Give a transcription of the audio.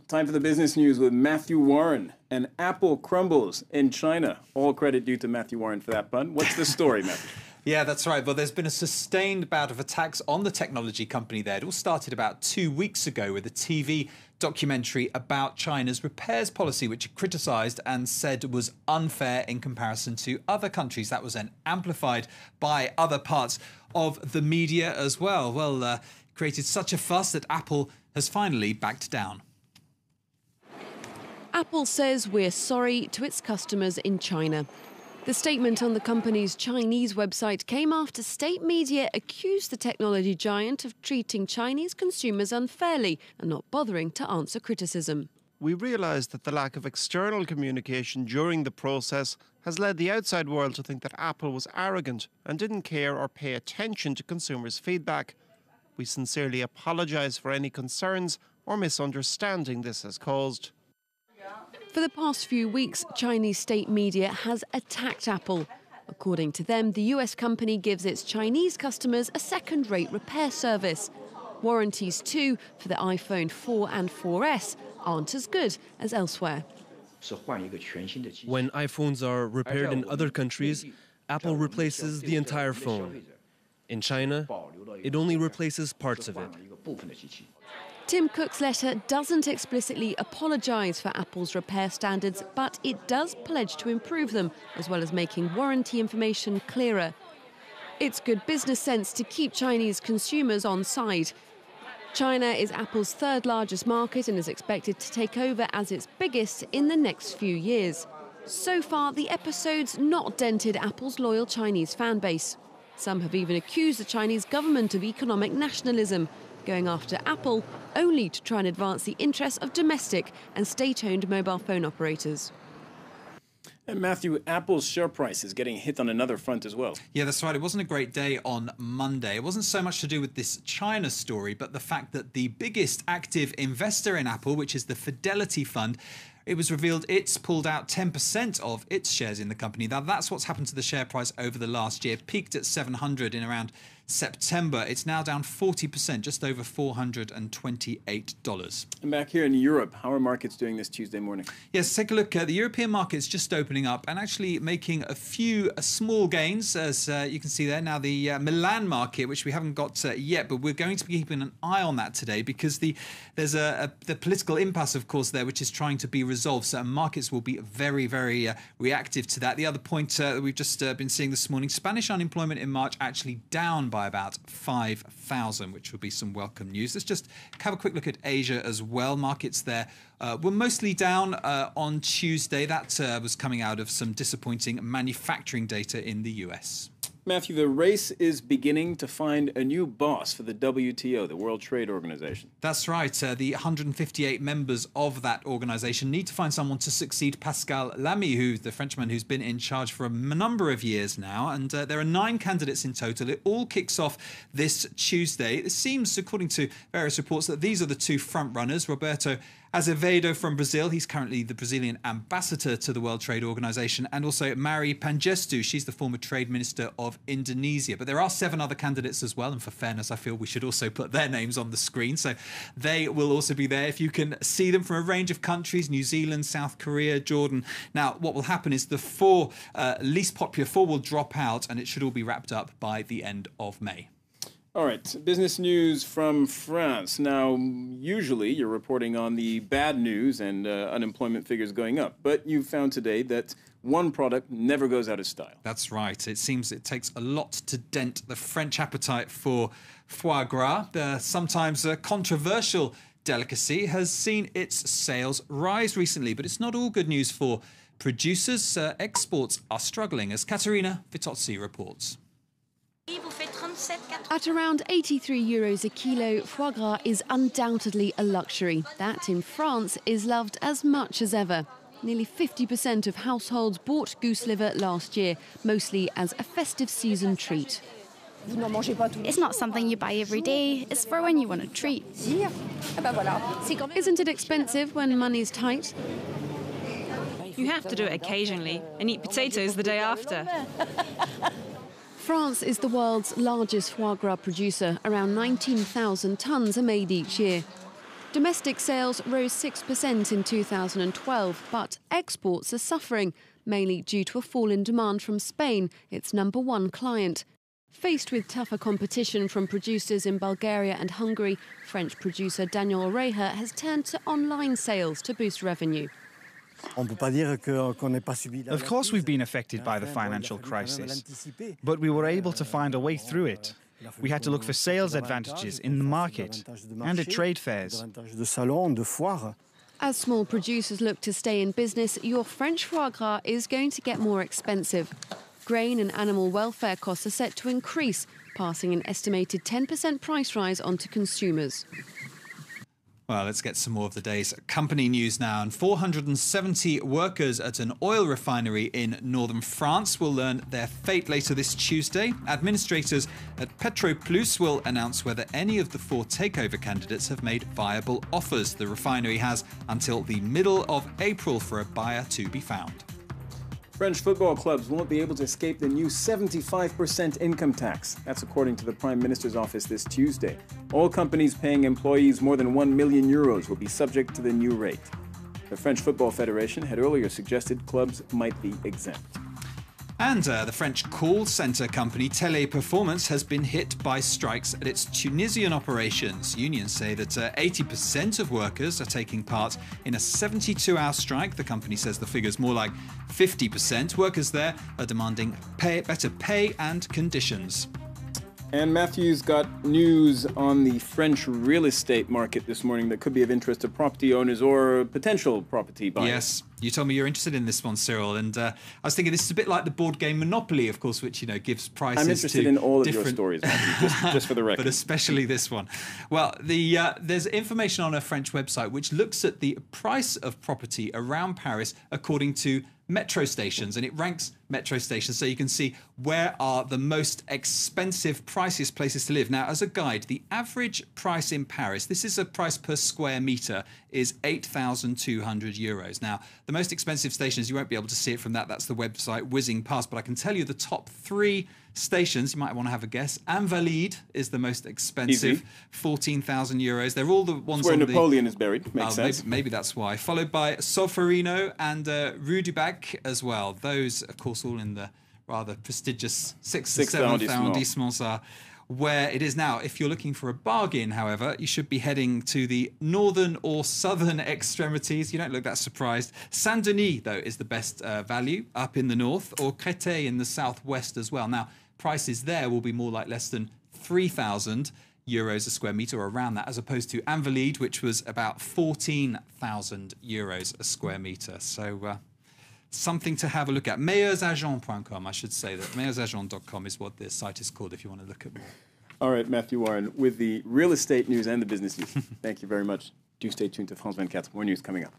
Time for the business news with Matthew Warren. And Apple crumbles in China. All credit due to Matthew Warren for that pun. What's the story, Matthew? Yeah, that's right. Well, there's been a sustained bout of attacks on the technology company there. It all started about 2 weeks ago with a TV documentary about China's repairs policy, which it criticised and said was unfair in comparison to other countries. That was then amplified by other parts of the media as well. Well, created such a fuss that Apple has finally backed down. Apple says we're sorry to its customers in China. The statement on the company's Chinese website came after state media accused the technology giant of treating Chinese consumers unfairly and not bothering to answer criticism. We realised that the lack of external communication during the process has led the outside world to think that Apple was arrogant and didn't care or pay attention to consumers' feedback. We sincerely apologise for any concerns or misunderstanding this has caused. For the past few weeks, Chinese state media has attacked Apple. According to them, the US company gives its Chinese customers a second-rate repair service. Warranties, too, for the iPhone 4 and 4S aren't as good as elsewhere. When iPhones are repaired in other countries, Apple replaces the entire phone. In China, it only replaces parts of it. Tim Cook's letter doesn't explicitly apologise for Apple's repair standards, but it does pledge to improve them, as well as making warranty information clearer. It's good business sense to keep Chinese consumers on side. China is Apple's third largest market and is expected to take over as its biggest in the next few years. So far, the episode's not dented Apple's loyal Chinese fan base. Some have even accused the Chinese government of economic nationalism, going after Apple only to try and advance the interests of domestic and state-owned mobile phone operators. And Matthew, Apple's share price is getting hit on another front as well. Yeah, that's right. It wasn't a great day on Monday. It wasn't so much to do with this China story, but the fact that the biggest active investor in Apple, which is the Fidelity fund, it was revealed it's pulled out 10% of its shares in the company. Now, that's what's happened to the share price over the last year. It peaked at 700 in around September. It's now down 40%, just over $428. And back here in Europe, how are markets doing this Tuesday morning? Yes, take a look. The European market's just opening up and actually making a few small gains, as you can see there. Now, the Milan market, which we haven't got yet, but we're going to be keeping an eye on that today because there's the political impasse, of course, there, which is trying to be resolved. So markets will be very, very reactive to that. The other point that we've just been seeing this morning, Spanish unemployment in March actually down by about 5,000, which will be some welcome news. Let's just have a quick look at Asia as well. Markets there were mostly down on Tuesday. That was coming out of some disappointing manufacturing data in the US. Matthew, the race is beginning to find a new boss for the WTO, the World Trade Organization. That's right. The 158 members of that organization need to find someone to succeed Pascal Lamy, the Frenchman who's been in charge for a number of years now. And there are 9 candidates in total. It all kicks off this Tuesday. It seems, according to various reports, that these are the 2 front runners. Roberto Azevedo from Brazil, he's currently the Brazilian ambassador to the World Trade Organization, and also Mari Pangestu, she's the former trade minister of Indonesia. But there are 7 other candidates as well, and for fairness, I feel we should also put their names on the screen. So they will also be there if you can see them from a range of countries: New Zealand, South Korea, Jordan. Now, what will happen is the 4 least popular 4 will drop out, and it should all be wrapped up by the end of May. All right, business news from France. Now, usually you're reporting on the bad news and unemployment figures going up, but you found today that one product never goes out of style. That's right. It seems it takes a lot to dent the French appetite for foie gras. Sometimes a controversial delicacy has seen its sales rise recently, but it's not all good news for producers. Exports are struggling, as Katerina Vitozzi reports. At around €83 a kilo, foie gras is undoubtedly a luxury. That, in France, is loved as much as ever. Nearly 50% of households bought goose liver last year, mostly as a festive season treat. It's not something you buy every day, it's for when you want a treat. Isn't it expensive when money's tight? You have to do it occasionally and eat potatoes the day after. France is the world's largest foie gras producer. Around 19,000 tonnes are made each year. Domestic sales rose 6% in 2012, but exports are suffering, mainly due to a fall in demand from Spain, its #1 client. Faced with tougher competition from producers in Bulgaria and Hungary, French producer Daniel Reher has turned to online sales to boost revenue. Of course we've been affected by the financial crisis, but we were able to find a way through it. We had to look for sales advantages in the market and at trade fairs. As small producers look to stay in business, your French foie gras is going to get more expensive. Grain and animal welfare costs are set to increase, passing an estimated 10% price rise onto consumers. Well, let's get some more of the day's company news now. And 470 workers at an oil refinery in northern France will learn their fate later this Tuesday. Administrators at Petroplus will announce whether any of the 4 takeover candidates have made viable offers. The refinery has until the middle of April for a buyer to be found. French football clubs won't be able to escape the new 75% income tax. That's according to the Prime Minister's office this Tuesday. All companies paying employees more than €1 million will be subject to the new rate. The French Football Federation had earlier suggested clubs might be exempt. And the French call centre company Teleperformance has been hit by strikes at its Tunisian operations. Unions say that 80% of workers are taking part in a 72-hour strike. The company says the figure's more like 50%. Workers there are demanding better pay and conditions. And Matthew's got news on the French real estate market this morning that could be of interest to property owners or potential property buyers. Yes, you told me you're interested in this one, Cyril, and I was thinking this is a bit like the board game Monopoly, of course, which gives prices. I'm interested in all of your different stories, Matthew, just for the record. But especially this one. Well, there's information on a French website which looks at the price of property around Paris according to metro stations, and it ranks metro stations so you can see where are the most expensive, priciest places to live. Now, as a guide, the average price in Paris, this is a price per square metre, is €8,200. Now, the most expensive stations, you won't be able to see it from that. That's the website whizzing past, but I can tell you the top 3 stations. You might want to have a guess. Invalides is the most expensive, €14,000. They're all the ones where on Napoleon is buried. Makes sense. Maybe that's why. Followed by Solferino and Rue du Bac as well. Those, of course, all in the rather prestigious 6th and 7th arrondissements are where it is now. If you're looking for a bargain, however, you should be heading to the northern or southern extremities. You don't look that surprised. Saint-Denis, though, is the best value up in the north, or Créteil in the southwest as well. Now, prices there will be more like less than €3,000 a square metre, or around that, as opposed to Invalides, which was about €14,000 a square metre. So something to have a look at. Meilleursagents.com, I should say that. Meilleursagents.com is what this site is called if you want to look at more. All right, Matthew Warren, with the real estate news and the business news. Thank you very much. Do stay tuned to France 24. More news coming up.